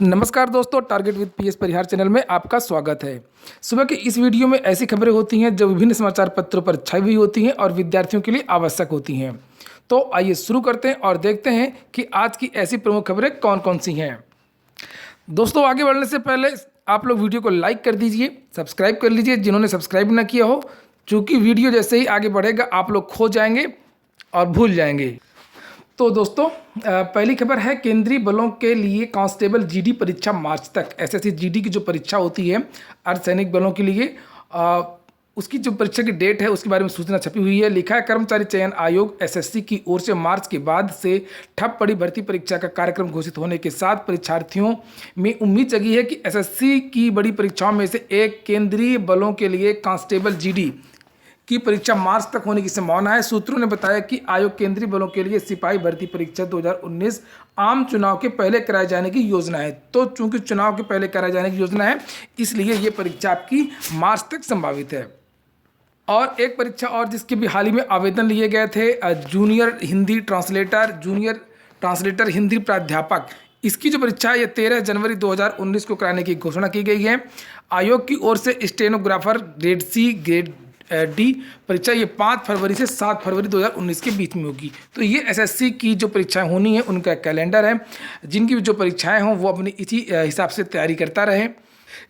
नमस्कार दोस्तों, target with PS Parihar channel में आपका स्वागत है। सुबह की इस वीडियो में ऐसी खबरें होती हैं जो विभिन्न समाचार पत्रों पर छाई हुई होती हैं और विद्यार्थियों के लिए आवश्यक होती हैं। तो आइए शुरू करते हैं और देखते हैं कि आज की ऐसी प्रमुख खबरें कौन कौन सी हैं। दोस्तों, आगे बढ़ने से पहले आप लोग वीडियो को लाइक कर दीजिए, सब्सक्राइब कर लीजिए जिन्होंने सब्सक्राइब ना किया हो, क्योंकि वीडियो जैसे ही आगे बढ़ेगा आप लोग खो जाएंगे और भूल जाएंगे। तो दोस्तों, पहली खबर है केंद्रीय बलों के लिए कांस्टेबल जीडी परीक्षा मार्च तक। एसएससी जीडी की जो परीक्षा होती है अर्धसैनिक बलों के लिए, उसकी जो परीक्षा की डेट है उसके बारे में सूचना छपी हुई है। लिखा है कर्मचारी चयन आयोग एसएससी की ओर से मार्च के बाद से ठप पड़ी भर्ती परीक्षा का कार्यक्रम घोषित होने के साथ परीक्षार्थियों में उम्मीद जगी है कि एसएससी की बड़ी परीक्षाओं में से एक केंद्रीय बलों के लिए कांस्टेबल जीडी की परीक्षा मार्च तक होने की संभावना है। सूत्रों ने बताया कि आयोग केंद्रीय बलों के लिए सिपाही भर्ती परीक्षा 2019 आम चुनाव के पहले कराए जाने की योजना है। तो चूंकि चुनाव के पहले कराए जाने की योजना है, इसलिए ये परीक्षा आपकी मार्च तक संभावित है। और एक परीक्षा और जिसके भी हाल ही में आवेदन लिए गए थे, जूनियर ट्रांसलेटर हिंदी प्राध्यापक, इसकी जो परीक्षा है ये 13 जनवरी 2019 को कराने की घोषणा की गई है। आयोग की ओर से stenographer grade C grade D परीक्षा ये 5 फरवरी से 7 फरवरी 2019 के बीच में होगी। तो ये एसएससी की जो परीक्षाएं होनी है उनका कैलेंडर है। जिनकी जो परीक्षाएं हों वो अपनी इसी हिसाब से तैयारी करता रहे।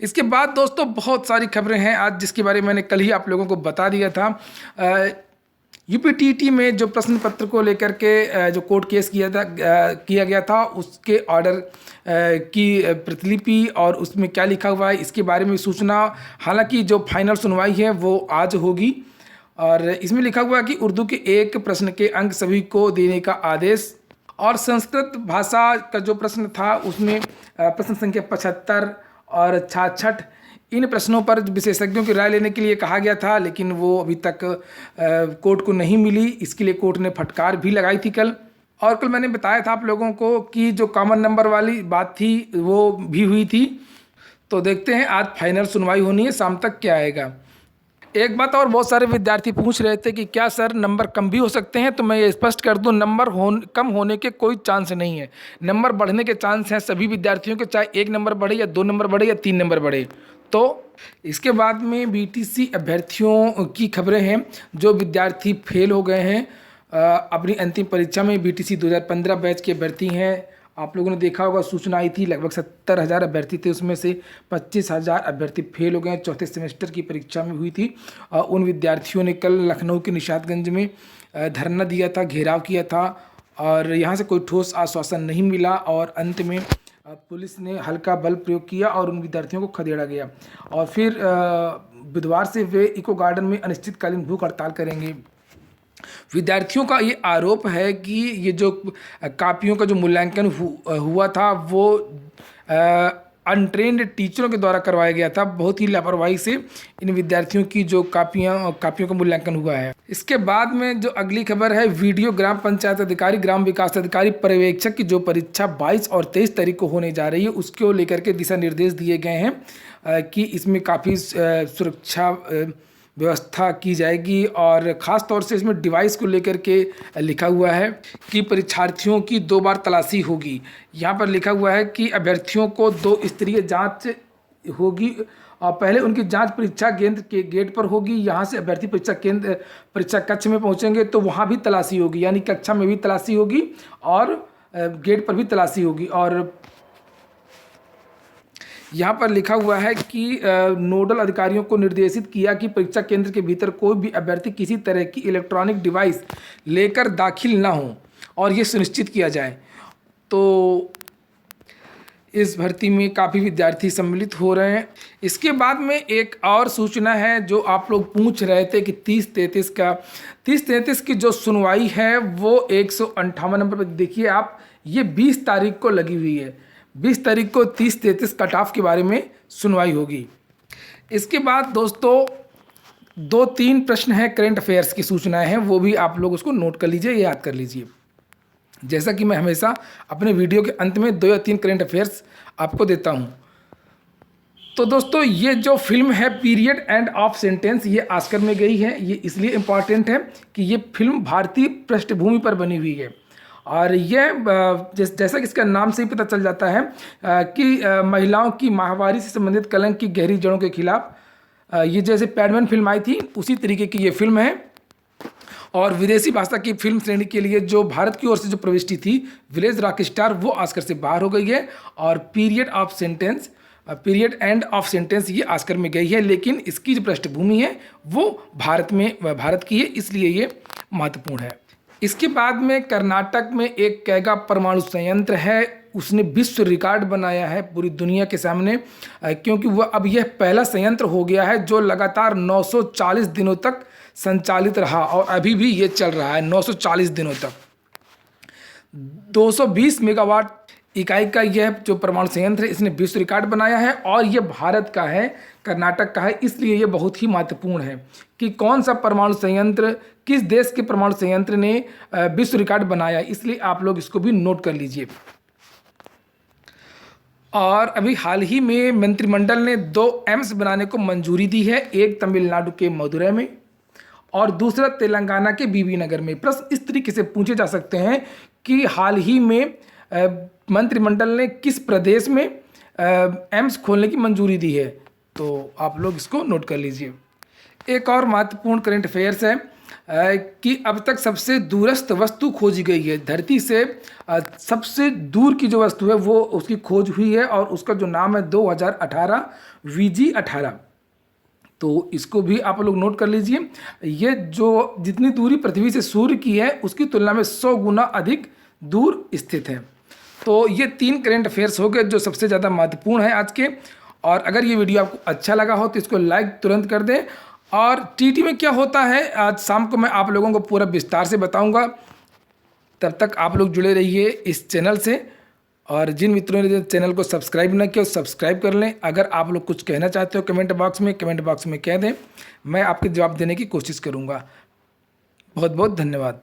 इसके बाद दोस्तों बहुत सारी खबरें हैं आज, जिसके बारे में मैंने कल ही आप लोगों को बता दिया था। यूपीटीटी में जो प्रश्न पत्र को लेकर के जो कोर्ट केस किया गया था, उसके ऑर्डर की प्रतिलिपि और उसमें क्या लिखा हुआ है इसके बारे में सूचना, हालांकि जो फाइनल सुनवाई है वो आज होगी। और इसमें लिखा हुआ है कि उर्दू के एक प्रश्न के अंक सभी को देने का आदेश, और संस्कृत भाषा का जो प्रश्न था उसमें प्रश्न संख्या 75 और 66 इन प्रश्नों पर विशेषज्ञों की राय लेने के लिए कहा गया था, लेकिन वो अभी तक कोर्ट को नहीं मिली। इसके लिए कोर्ट ने फटकार भी लगाई थी कल। और कल मैंने बताया था आप लोगों को कि जो कॉमन नंबर वाली बात थी वो भी हुई थी। तो देखते हैं आज फाइनल सुनवाई होनी है, शाम तक क्या आएगा। एक बात और, बहुत सारे विद्यार्थी पूछ रहे थे कि क्या सर नंबर कम भी हो सकते हैं। तो मैं ये स्पष्ट कर दूं, कम होने के कोई चांस नहीं है। नंबर बढ़ने के चांस हैं सभी विद्यार्थियों के, चाहे 1 नंबर बढ़े या 2 नंबर बढ़े या 3 नंबर बढ़े। तो इसके बाद में बीटीसी अभ्यर्थियों की खबरें हैं। जो विद्यार्थी फेल हो गए हैं अपनी अंतिम परीक्षा में, बीटीसी 2015 बैच के अभ्यर्थी हैं। आप लोगों ने देखा होगा, सूचना आई थी, लगभग 70,000 अभ्यर्थी थे, उसमें से 25,000 अभ्यर्थी फेल हो गए हैं। चौथे सेमेस्टर की परीक्षा में हुई थी। उन विद्यार्थियों ने कल लखनऊ के निशातगंज में धरना दिया था, घेराव किया था, और यहाँ से कोई ठोस आश्वासन नहीं मिला। और अंत में पुलिस ने हल्का बल प्रयोग किया और उन विद्यार्थियों को खदेड़ा गया। और फिर बुधवार से वे इको गार्डन में अनिश्चितकालीन भूख हड़ताल करेंगे। विद्यार्थियों का ये आरोप है कि ये जो कापियों का जो मूल्यांकन हुआ था वो अनट्रेंड टीचरों के द्वारा करवाया गया था। बहुत ही लापरवाही से इन विद्यार्थियों की जो कापियों का मूल्यांकन हुआ है। इसके बाद में जो अगली खबर है, वीडियो ग्राम पंचायत अधिकारी ग्राम विकास अधिकारी पर्यवेक्षक की जो परीक्षा 22 और 23 तारीख को होने जा रही है, उसको लेकर के दिशा निर्देश दिए गए हैं कि इसमें काफ़ी सुरक्षा व्यवस्था की जाएगी। और ख़ास तौर से इसमें डिवाइस को लेकर के लिखा हुआ है कि परीक्षार्थियों की 2 बार तलाशी होगी। यहाँ पर लिखा हुआ है कि अभ्यर्थियों को 2 स्तरीय जांच होगी। और पहले उनकी जांच परीक्षा केंद्र के गेट पर होगी। यहाँ से अभ्यर्थी परीक्षा कक्ष में पहुँचेंगे तो वहाँ भी तलाशी होगी, यानी कक्षा में भी तलाशी होगी और गेट पर भी तलाशी होगी। और यहाँ पर लिखा हुआ है कि नोडल अधिकारियों को निर्देशित किया कि परीक्षा केंद्र के भीतर कोई भी अभ्यर्थी किसी तरह की इलेक्ट्रॉनिक डिवाइस लेकर दाखिल ना हो और ये सुनिश्चित किया जाए। तो इस भर्ती में काफ़ी विद्यार्थी सम्मिलित हो रहे हैं। इसके बाद में एक और सूचना है जो आप लोग पूछ रहे थे कि 30-33 की जो सुनवाई है वो 158 नंबर पर, देखिए आप, ये 20 तारीख को लगी हुई है। 20 तारीख को 30-33 कट ऑफ के बारे में सुनवाई होगी। इसके बाद दोस्तों 2-3 प्रश्न हैं, करंट अफेयर्स की सूचनाएं हैं, वो भी आप लोग उसको नोट कर लीजिए, याद कर लीजिए। जैसा कि मैं हमेशा अपने वीडियो के अंत में 2 या 3 करंट अफेयर्स आपको देता हूं। तो दोस्तों, ये जो फिल्म है पीरियड एंड ऑफ सेंटेंस, ये ऑस्कर में गई है। ये इसलिए इम्पॉर्टेंट है कि ये फिल्म भारतीय पृष्ठभूमि पर बनी हुई है और यह जैसा कि इसका नाम से ही पता चल जाता है कि महिलाओं की माहवारी से संबंधित कलंक की गहरी जड़ों के खिलाफ ये जैसे पैडमैन फिल्म आई थी उसी तरीके की ये फिल्म है। और विदेशी भाषा की फिल्म श्रेणी के लिए जो भारत की ओर से जो प्रविष्टि थी विलेज रॉक स्टार, वो ऑस्कर से बाहर हो गई है। और पीरियड एंड ऑफ सेंटेंस ये ऑस्कर में गई है, लेकिन इसकी जो पृष्ठभूमि है वो भारत की है, इसलिए ये महत्वपूर्ण है। इसके बाद में कर्नाटक में एक कैगा परमाणु संयंत्र है, उसने विश्व रिकॉर्ड बनाया है पूरी दुनिया के सामने, क्योंकि वह अब यह पहला संयंत्र हो गया है जो लगातार 940 दिनों तक संचालित रहा और अभी भी ये चल रहा है 940 दिनों तक। 220 मेगावाट इकाई का यह जो परमाणु संयंत्र है इसने विश्व रिकॉर्ड बनाया है और यह भारत का है, कर्नाटक का है, इसलिए यह बहुत ही महत्वपूर्ण है कि कौन सा परमाणु संयंत्र, किस देश के परमाणु संयंत्र ने विश्व रिकॉर्ड बनाया, इसलिए आप लोग इसको भी नोट कर लीजिए। और अभी हाल ही में मंत्रिमंडल ने 2 एम्स बनाने को मंजूरी दी है, एक तमिलनाडु के मदुरै में और दूसरा तेलंगाना के बीबी नगर में। प्रश्न इस तरीके से पूछे जा सकते हैं कि हाल ही में मंत्रिमंडल ने किस प्रदेश में एम्स खोलने की मंजूरी दी है, तो आप लोग इसको नोट कर लीजिए। एक और महत्वपूर्ण करंट अफेयर्स है कि अब तक सबसे दूरस्थ वस्तु खोजी गई है, धरती से सबसे दूर की जो वस्तु है वो उसकी खोज हुई है और उसका जो नाम है 2018 VG18। तो इसको भी आप लोग नोट कर लीजिए। ये जो जितनी दूरी पृथ्वी से सूर्य की है उसकी तुलना में 100 गुना अधिक दूर स्थित है। तो ये 3 करंट अफेयर्स हो गए जो सबसे ज़्यादा महत्वपूर्ण है आज के। और अगर ये वीडियो आपको अच्छा लगा हो तो इसको लाइक तुरंत कर दें। और टीटी में क्या होता है आज शाम को मैं आप लोगों को पूरा विस्तार से बताऊंगा। तब तक आप लोग जुड़े रहिए इस चैनल से और जिन मित्रों ने चैनल को सब्सक्राइब न किया सब्सक्राइब कर लें। अगर आप लोग कुछ कहना चाहते हो कमेंट बॉक्स में कह दें, मैं आपके जवाब देने की कोशिश करूँगा। बहुत बहुत धन्यवाद।